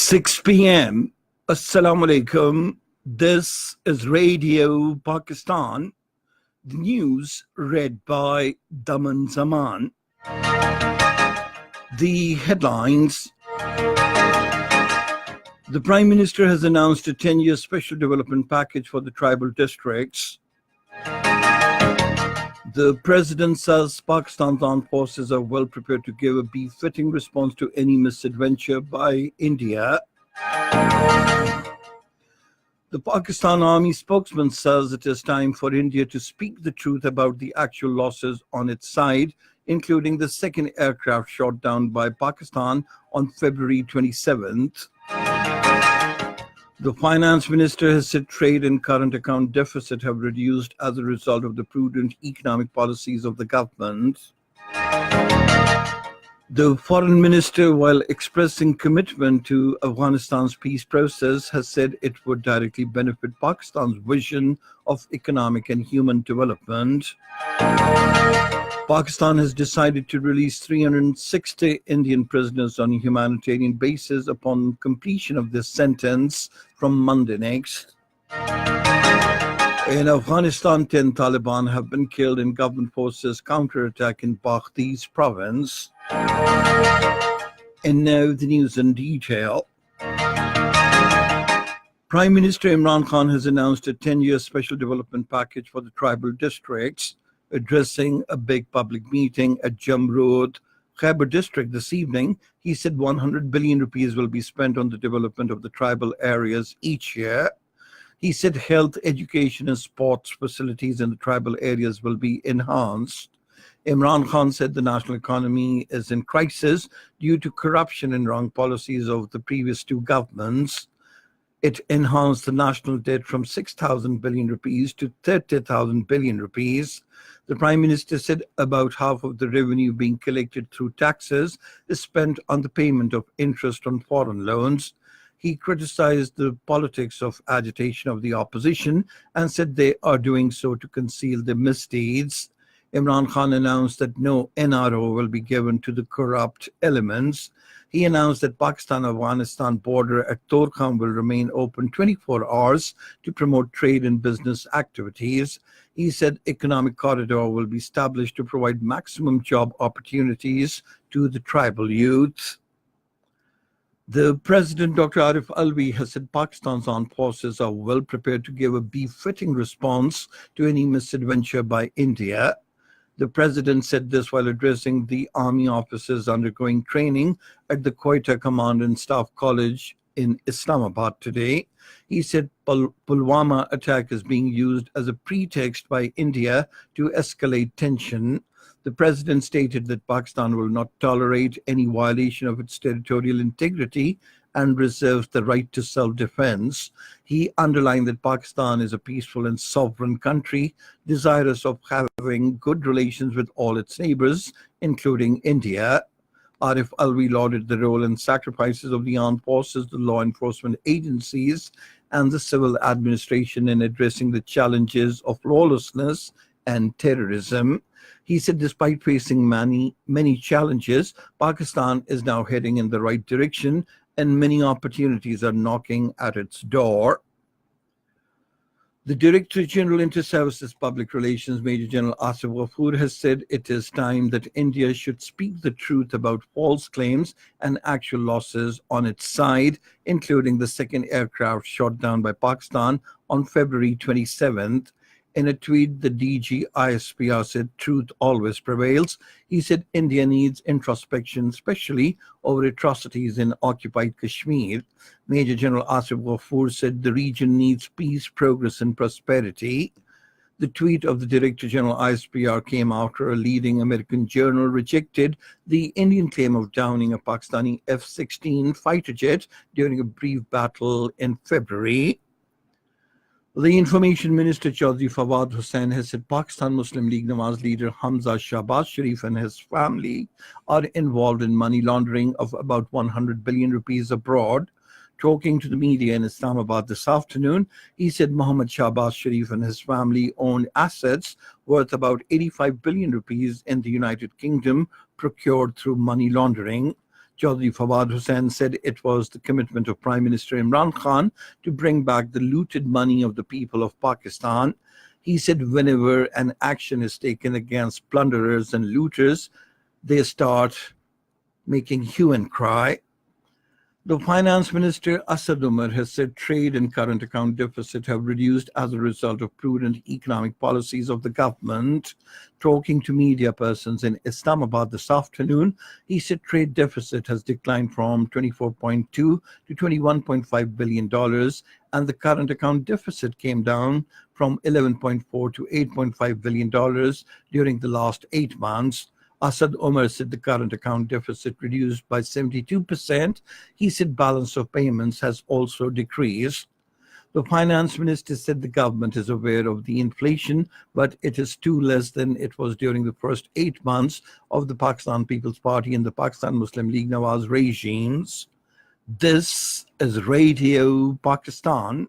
6 p.m. Assalamu alaikum. This is Radio Pakistan. The news read by Daman Zaman. The headlines. The Prime Minister has announced a 10-year special development package for the tribal districts. The President says Pakistan's armed forces are well prepared to give a befitting response to any misadventure by India. The Pakistan Army spokesman says it is time for India to speak the truth about the actual losses on its side, including the second aircraft shot down by Pakistan on February 27th. The finance minister has said trade and current account deficit have reduced as a result of the prudent economic policies of the government. The foreign minister, while expressing commitment to Afghanistan's peace process, has said it would directly benefit Pakistan's vision of economic and human development. Pakistan has decided to release 360 Indian prisoners on a humanitarian basis upon completion of this sentence from Monday next. In Afghanistan, 10 Taliban have been killed in government forces' counterattack in Baghti's province. And now the news in detail. Prime Minister Imran Khan has announced a 10-year special development package for the tribal districts. Addressing a big public meeting at Jam Road, Khyber district this evening, he said 100 billion rupees will be spent on the development of the tribal areas each year. He said health, education and sports facilities in the tribal areas will be enhanced. Imran Khan said the national economy is in crisis due to corruption and wrong policies of the previous two governments. It enhanced the national debt from 6,000 billion rupees to 30,000 billion rupees. The Prime Minister said about half of the revenue being collected through taxes is spent on the payment of interest on foreign loans. He criticized the politics of agitation of the opposition and said they are doing so to conceal their misdeeds. Imran Khan announced that no NRO will be given to the corrupt elements. He announced that Pakistan-Afghanistan border at Torkham will remain open 24 hours to promote trade and business activities. He said economic corridor will be established to provide maximum job opportunities to the tribal youth. The President, Dr. Arif Alvi, has said Pakistan's armed forces are well prepared to give a befitting response to any misadventure by India. The President said this while addressing the army officers undergoing training at the Quetta Command and Staff College in Islamabad today. He said Pulwama attack is being used as a pretext by India to escalate tension. The President stated that Pakistan will not tolerate any violation of its territorial integrity and reserves the right to self-defense. He underlined that Pakistan is a peaceful and sovereign country, desirous of having good relations with all its neighbors, including India. Arif Alvi lauded the role and sacrifices of the armed forces, the law enforcement agencies, and the civil administration in addressing the challenges of lawlessness and terrorism. He said despite facing many challenges, Pakistan is now heading in the right direction and many opportunities are knocking at its door. The Director General Inter-Services Public Relations, Major General Asif Ghafoor, has said it is time that India should speak the truth about false claims and actual losses on its side, including the second aircraft shot down by Pakistan on February 27th. In a tweet, the DG ISPR said truth always prevails. He said India needs introspection, especially over atrocities in occupied Kashmir. Major General Asif Ghafoor said the region needs peace, progress and prosperity. The tweet of the Director General ISPR came after a leading American journal rejected the Indian claim of downing a Pakistani F-16 fighter jet during a brief battle in February. The Information Minister Chaudhry Fawad Hussain has said Pakistan Muslim League Nawaz leader Hamza Shahbaz Sharif and his family are involved in money laundering of about 100 billion rupees abroad. Talking to the media in Islamabad this afternoon, he said Mohammed Shahbaz Sharif and his family owned assets worth about 85 billion rupees in the United Kingdom procured through money laundering. Chaudhry Fawad Hussain said it was the commitment of Prime Minister Imran Khan to bring back the looted money of the people of Pakistan. He said whenever an action is taken against plunderers and looters, they start making hue and cry. The finance minister Asad Umar has said trade and current account deficit have reduced as a result of prudent economic policies of the government. Talking to media persons in Islamabad this afternoon, he said trade deficit has declined from $24.2 to $21.5 billion, and the current account deficit came down from $11.4 to $8.5 billion during the last 8 months. Asad Omar said the current account deficit reduced by 72%. He said balance of payments has also decreased. The finance minister said the government is aware of the inflation, but it is too less than it was during the first 8 months of the Pakistan People's Party and the Pakistan Muslim League Nawaz regimes. This is Radio Pakistan.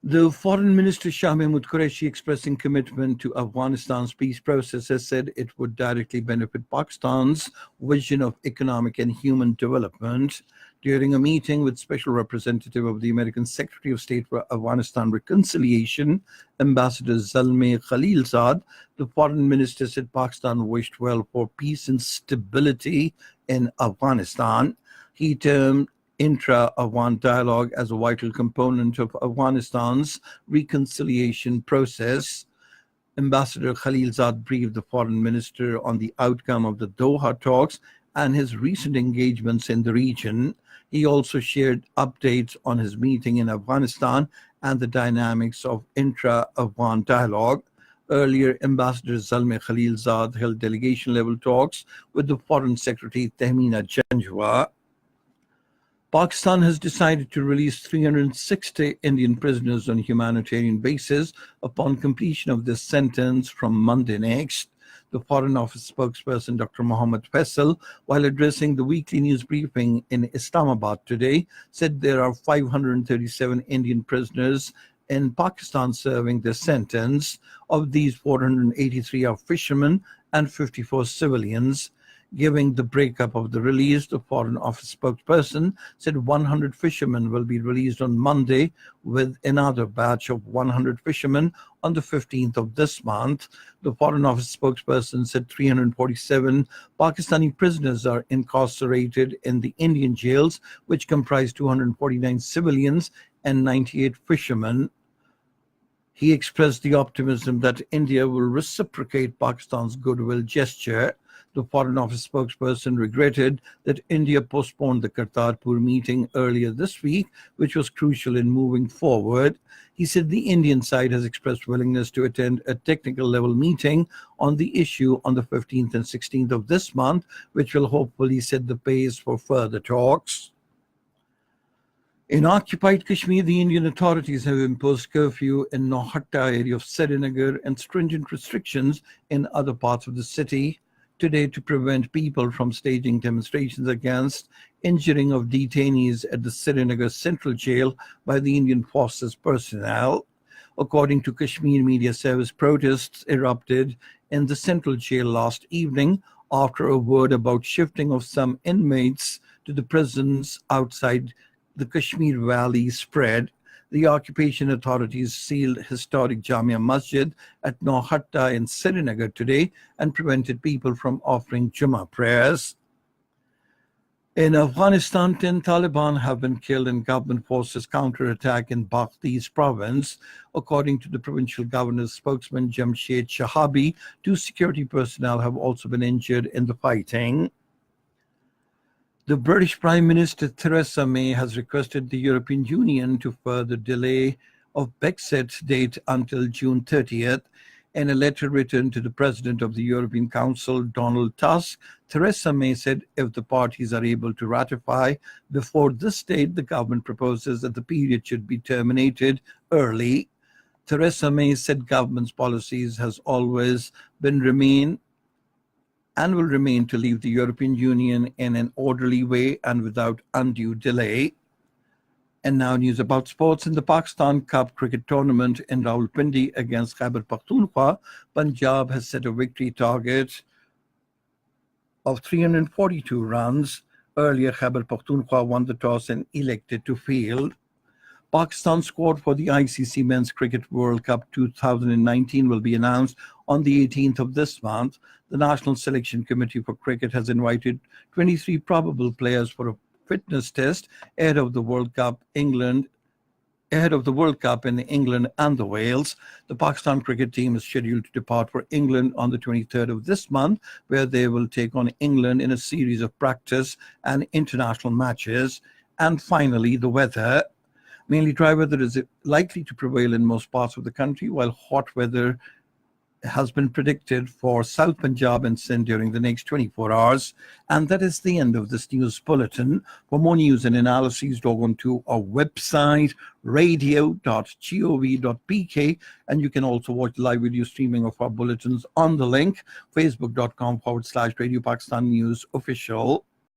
The Foreign Minister Shah Mahmood Qureshi, expressing commitment to Afghanistan's peace process, has said it would directly benefit Pakistan's vision of economic and human development. During a meeting with Special Representative of the American Secretary of State for Afghanistan Reconciliation, Ambassador Zalmay Khalilzad, the Foreign Minister said Pakistan wished well for peace and stability in Afghanistan. He termed intra-Afghan dialogue as a vital component of Afghanistan's reconciliation process. Ambassador Khalilzad briefed the foreign minister on the outcome of the Doha talks and his recent engagements in the region. He also shared updates on his meeting in Afghanistan and the dynamics of intra-Afghan dialogue. Earlier, Ambassador Zalmay Khalilzad held delegation-level talks with the Foreign Secretary Tahmina Janjua. Pakistan has decided to release 360 Indian prisoners on a humanitarian basis upon completion of their sentence from Monday next. The Foreign Office spokesperson Dr. Mohammad Faisal, while addressing the weekly news briefing in Islamabad today, said there are 537 Indian prisoners in Pakistan serving their sentence. Of these, 483 are fishermen and 54 civilians. Giving the breakup of the release, the Foreign Office spokesperson said 100 fishermen will be released on Monday, with another batch of 100 fishermen on the 15th of this month. The Foreign Office spokesperson said 347 Pakistani prisoners are incarcerated in the Indian jails, which comprise 249 civilians and 98 fishermen. He expressed the optimism that India will reciprocate Pakistan's goodwill gesture. The Foreign Office spokesperson regretted that India postponed the Kartarpur meeting earlier this week, which was crucial in moving forward. He said the Indian side has expressed willingness to attend a technical level meeting on the issue on the 15th and 16th of this month, which will hopefully set the pace for further talks. In occupied Kashmir, the Indian authorities have imposed curfew in Nohatta area of Srinagar and stringent restrictions in other parts of the city today to prevent people from staging demonstrations against injuring of detainees at the Srinagar Central Jail by the Indian Forces personnel. According to Kashmir Media Service, protests erupted in the Central Jail last evening after a word about shifting of some inmates to the prisons outside the Kashmir Valley spread. The occupation authorities sealed historic Jamia Masjid at Nohatta in Srinagar today and prevented people from offering Jummah prayers. In Afghanistan, 10 Taliban have been killed in government forces counterattack in Baghtiz province. According to the provincial governor's spokesman Jamshed Shahabi, 2 security personnel have also been injured in the fighting. The British Prime Minister Theresa May has requested the European Union to further delay of Brexit date until June 30th. In a letter written to the President of the European Council, Donald Tusk, Theresa May said if the parties are able to ratify before this date, the government proposes that the period should be terminated early. Theresa May said government's policies has always been and will remain to leave the European Union in an orderly way and without undue delay. And now news about sports. In the Pakistan Cup cricket tournament in Rawalpindi against Khyber Pakhtunkhwa, Punjab has set a victory target of 342 runs. Earlier, Khyber Pakhtunkhwa won the toss and elected to field. Pakistan squad for the ICC Men's Cricket World Cup 2019 will be announced on the 18th of this month. The National Selection Committee for Cricket has invited 23 probable players for a fitness test ahead of the World Cup in England and the Wales. The Pakistan cricket team is scheduled to depart for England on the 23rd of this month, where they will take on England in a series of practice and international matches. And finally, the weather. Mainly dry weather is likely to prevail in most parts of the country, while hot weather has been predicted for South Punjab and Sindh during the next 24 hours. And that is the end of this news bulletin. For more news and analyses, log on to our website, radio.gov.pk, and you can also watch live video streaming of our bulletins on the link, facebook.com/Radio Pakistan News Official.